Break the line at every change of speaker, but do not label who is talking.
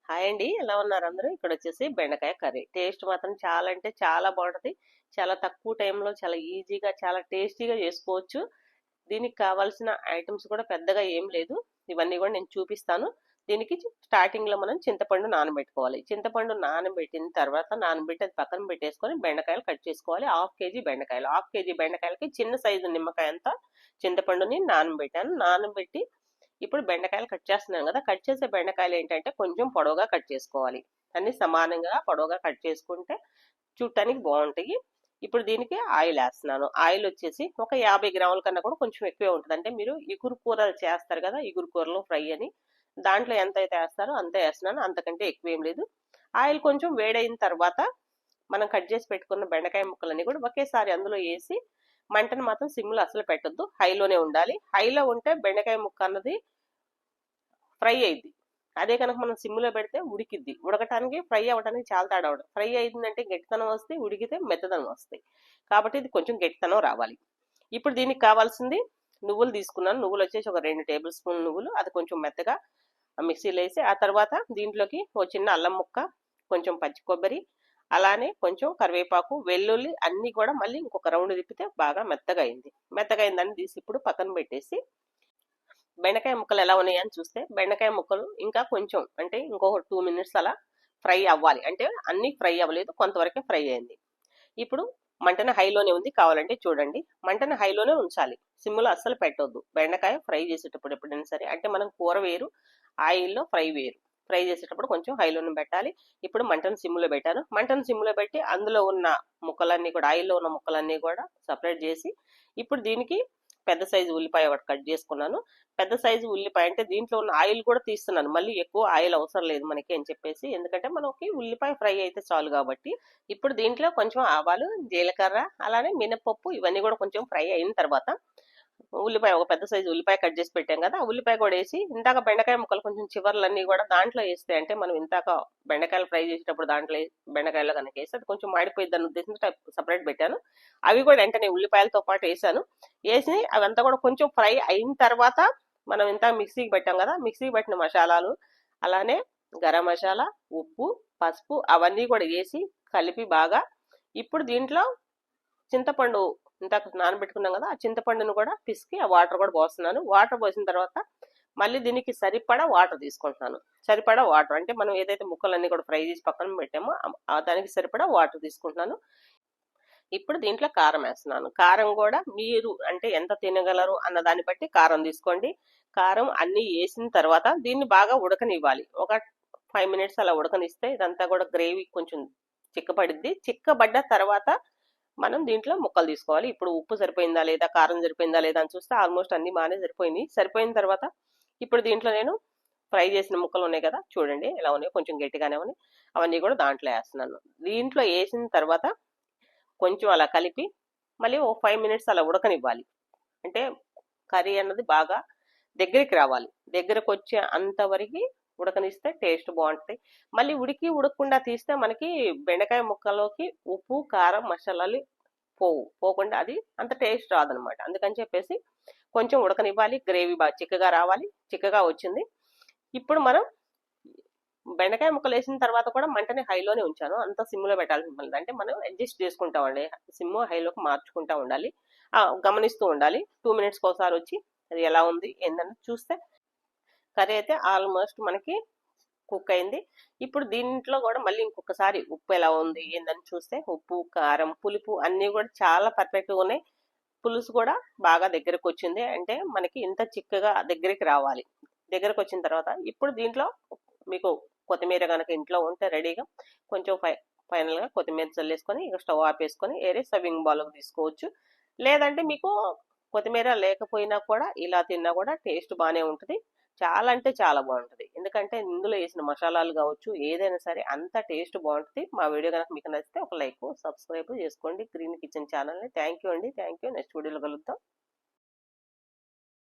Hi అండి. ఎలా ఉన్నారు అందరూ? ఇక్కడొచ్చేసి బెండకాయ కర్రీ. టేస్ట్ మాత్రం చాలా అంటే చాలా బావుంటది. చాలా తక్కువ టైంలో చాలా ఈజీగా, చాలా టేస్టీగా చేసుకోవచ్చు. దీనికి కావాల్సిన ఐటెమ్స్ కూడా పెద్దగా ఏం లేదు. ఇవన్నీ కూడా నేను చూపిస్తాను. దీనికి స్టార్టింగ్‌లో మనం చింతపండు నానబెట్టుకోవాలి. చింతపండు నానబెట్టిన తర్వాత నానబెట్టి అది పక్కన పెట్టేసుకొని బెండకాయలు కట్ చేసుకోవాలి. హాఫ్ కేజీ బెండకాయలు. హాఫ్ కేజీ బెండకాయలకి చిన్న సైజు నిమ్మకాయ అంత చింతపండుని నానబెట్టాను. నానబెట్టి ఇప్పుడు బెండకాయలు కట్ చేస్తున్నాను కదా, కట్ చేసే బెండకాయలు ఏంటంటే కొంచెం పొడవుగా కట్ చేసుకోవాలి. అన్ని సమానంగా పొడవుగా కట్ చేసుకుంటే చూడటానికి బాగుంటాయి. ఇప్పుడు దీనికి ఆయిల్ వేస్తున్నాను. ఆయిల్ వచ్చేసి ఒక 50 గ్రాముల కన్నా కూడా కొంచెం ఎక్కువే ఉంటుంది. అంటే మీరు ఇగురు కూరలు చేస్తారు కదా, ఇగురు కూరలో ఫ్రై అని, దాంట్లో ఎంత అయితే వేస్తారో అంతే వేస్తున్నాను. అంతకంటే ఎక్కువ ఏం లేదు. ఆయిల్ కొంచెం వేడైన తర్వాత మనం కట్ చేసి పెట్టుకున్న బెండకాయ ముక్కలన్నీ కూడా ఒకేసారి అందులో వేసి మంటను మాత్రం సిమ్లో అసలు పెట్టొద్దు, హైలోనే ఉండాలి. హైలో ఉంటే బెండకాయ ముక్క అన్నది ఫ్రై అయింది. అదే కనుక మనం సిమ్లో పెడితే ఉడికిద్ది. ఉడకటానికి ఫ్రై అవ్వడానికి చాలా తేడా ఉంటుంది. ఫ్రై అయిందంటే గట్టితనం వస్తాయి, ఉడికితే మెత్తదనం వస్తాయి. కాబట్టి ఇది కొంచెం గట్టితనం రావాలి. ఇప్పుడు దీనికి కావాల్సింది నువ్వులు తీసుకున్నాను. నువ్వులు వచ్చేసి ఒక 2 టేబుల్ స్పూన్ నువ్వులు. అది కొంచెం మెత్తగా మిక్సీలో వేసి ఆ తర్వాత దీంట్లోకి ఒక చిన్న అల్లం ముక్క, కొంచెం పచ్చి కొబ్బరి, అలానే కొంచెం కరివేపాకు, వెల్లుల్లి అన్నీ కూడా మళ్ళీ ఇంకొక రౌండ్ తిప్పితే బాగా మెత్తగా అయింది. మెత్తగా అయిందని తీసి ఇప్పుడు పక్కన పెట్టేసి బెండకాయ ముక్కలు ఎలా ఉన్నాయని చూస్తే బెండకాయ ముక్కలు ఇంకా కొంచెం అంటే ఇంకొక 2 మినిట్స్ అలా ఫ్రై అవ్వాలి. అంటే అన్ని ఫ్రై అవ్వలేదు, కొంతవరకే ఫ్రై అయింది. ఇప్పుడు మంటను హైలోనే ఉంది, కావాలంటే చూడండి. మంటను హైలోనే ఉంచాలి, సిమ్లో అస్సలు పెట్టొద్దు. బెండకాయ ఫ్రై చేసేటప్పుడు ఎప్పుడైనా సరే, అంటే మనం కూర వేరు, ఆయిల్లో ఫ్రై వేరు. ఫ్రై చేసేటప్పుడు కొంచెం హైలోనే పెట్టాలి. ఇప్పుడు మంటను సిమ్లో పెట్టాను. మంటను సిమ్లో పెట్టి అందులో ఉన్న ముక్కలన్నీ కూడా, ఆయిల్లో ఉన్న ముక్కలన్నీ కూడా సపరేట్ చేసి ఇప్పుడు దీనికి పెద్ద సైజు ఉల్లిపాయ ఒకటి కట్ చేసుకున్నాను. పెద్ద సైజు ఉల్లిపాయ అంటే దీంట్లో ఉన్న ఆయిల్ కూడా తీస్తున్నాను. మళ్ళీ ఎక్కువ ఆయిల్ అవసరం లేదు మనకి అని చెప్పేసి, ఎందుకంటే మనకి ఉల్లిపాయ ఫ్రై అయితే చాలు కాబట్టి. ఇప్పుడు దీంట్లో కొంచెం ఆవాలు, జీలకర్ర, అలానే మినపప్పు ఇవన్నీ కూడా కొంచెం ఫ్రై అయిన తర్వాత ఉల్లిపాయ, ఒక పెద్ద సైజు ఉల్లిపాయ కట్ చేసి పెట్టాం కదా, ఆ ఉల్లిపాయ కూడా వేసి ఇందాక బెండకాయ ముక్కలు కొంచెం చివర్లన్నీ కూడా దాంట్లో వేస్తే, అంటే మనం ఇందాక బెండకాయలు ఫ్రై చేసేటప్పుడు దాంట్లో బెండకాయలో కనుక వేసి అది కొంచెం మాడిపోయిద్ది అన్న ఉద్దేశంతో సపరేట్ పెట్టాను. అవి కూడా వెంటనే ఉల్లిపాయలతో పాటు వేసాను. వేసి అవంతా కూడా కొంచెం ఫ్రై అయిన తర్వాత మనం ఇంత మిక్సీకి పెట్టాం కదా, మిక్సీకి పెట్టిన మసాలాలు, అలానే గరం మసాలా, ఉప్పు, పసుపు అవన్నీ కూడా వేసి కలిపి బాగా ఇప్పుడు దీంట్లో చింతపండు ఇందాక నానబెట్టుకున్నాం కదా, ఆ చింతపండును కూడా పిసికి ఆ వాటర్ కూడా పోస్తున్నాను. వాటర్ పోసిన తర్వాత మళ్ళీ దీనికి సరిపడా వాటర్ తీసుకుంటున్నాను. సరిపడా వాటర్ అంటే మనం ఏదైతే ముక్కలన్నీ కూడా ఫ్రై చేసి పక్కన పెట్టామో దానికి సరిపడా వాటర్ తీసుకుంటున్నాను. ఇప్పుడు దీంట్లో కారం వేస్తున్నాను. కారం కూడా మీరు అంటే ఎంత తినగలరు అన్న దాన్ని బట్టి కారం తీసుకోండి. కారం అన్ని వేసిన తర్వాత దీన్ని బాగా ఉడకనివ్వాలి. ఒక 5 మినిట్స్ అలా ఉడకనిస్తే ఇదంతా కూడా గ్రేవీ కొంచెం చిక్కబడిద్ది. చిక్కబడ్డ తర్వాత మనం దీంట్లో ముక్కలు తీసుకోవాలి. ఇప్పుడు ఉప్పు సరిపోయిందా లేదా, కారం సరిపోయిందా లేదా అని చూస్తే ఆల్మోస్ట్ అన్ని బాగానే సరిపోయినాయి. సరిపోయిన తర్వాత ఇప్పుడు దీంట్లో నేను ఫ్రై చేసిన ముక్కలు ఉన్నాయి కదా, చూడండి ఎలా ఉన్నాయో, కొంచెం గట్టిగానే ఉన్నాయి. అవన్నీ కూడా దాంట్లో వేస్తున్నాను. దీంట్లో వేసిన తర్వాత కొంచెం అలా కలిపి మళ్ళీ ఓ 5 మినిట్స్ అలా ఉడకనివ్వాలి. అంటే కర్రీ అన్నది బాగా దగ్గరికి రావాలి. దగ్గరకు వచ్చే అంతవరకు ఉడకనిస్తే టేస్ట్ బాగుంటుంది. మళ్ళీ ఉడకకుండా తీస్తే మనకి బెండకాయ ముక్కలోకి ఉప్పు, కారం, మసాలాలు పోకుండా అది అంత టేస్ట్ రాదనమాట. అందుకని చెప్పేసి కొంచెం ఉడకనివ్వాలి. గ్రేవీ బాగా చిక్కగా రావాలి. చిక్కగా వచ్చింది. ఇప్పుడు మనం బెండకాయ ముక్కలు వేసిన తర్వాత కూడా మంటని హైలోనే ఉంచాను. అంత సిమ్లో పెట్టాల్సిన పని లేదు. అంటే మనం అడ్జస్ట్ చేసుకుంటామండి, సిమ్ హైలోకి మార్చుకుంటా ఉండాలి. గమనిస్తూ ఉండాలి. 2 మినిట్స్కి ఒకసారి వచ్చి అది ఎలా ఉంది ఏందని చూస్తే కర్రీ అయితే ఆల్మోస్ట్ మనకి కుక్ అయింది. ఇప్పుడు దీంట్లో కూడా మళ్ళీ ఇంకొకసారి ఉప్పు ఎలా ఉంది ఏందని చూస్తే ఉప్పు, కారం, పులుపు అన్నీ కూడా చాలా పర్ఫెక్ట్గా ఉన్నాయి. పులుసు కూడా బాగా దగ్గరకు వచ్చింది. అంటే మనకి ఇంత చిక్కగా దగ్గరికి రావాలి. దగ్గరకు వచ్చిన తర్వాత ఇప్పుడు దీంట్లో మీకు కొత్తిమీర కనుక ఇంట్లో ఉంటే రెడీగా కొంచెం ఫైనల్గా కొత్తిమీర చల్లేసుకొని ఇక స్టవ్ ఆపేసుకొని ఏరే సర్వింగ్ బౌల్కి తీసుకోవచ్చు. లేదంటే మీకు కొత్తిమీర లేకపోయినా కూడా ఇలా తిన్నా కూడా టేస్ట్ బాగానే ఉంటుంది. చాలా అంటే చాలా బాగుంటుంది. ఎందుకంటే ఇందులో వేసిన మసాలాలు కావచ్చు, ఏదైనా సరే అంత టేస్ట్ బాగుంటుంది. మా వీడియో కనుక మీకు నచ్చితే ఒక లైక్, సబ్స్క్రైబ్ చేసుకోండి గ్రీన్ కిచెన్ ఛానల్ని. థ్యాంక్ యూ అండి. Thank you. నెక్స్ట్ వీడియోలో కలుద్దాం.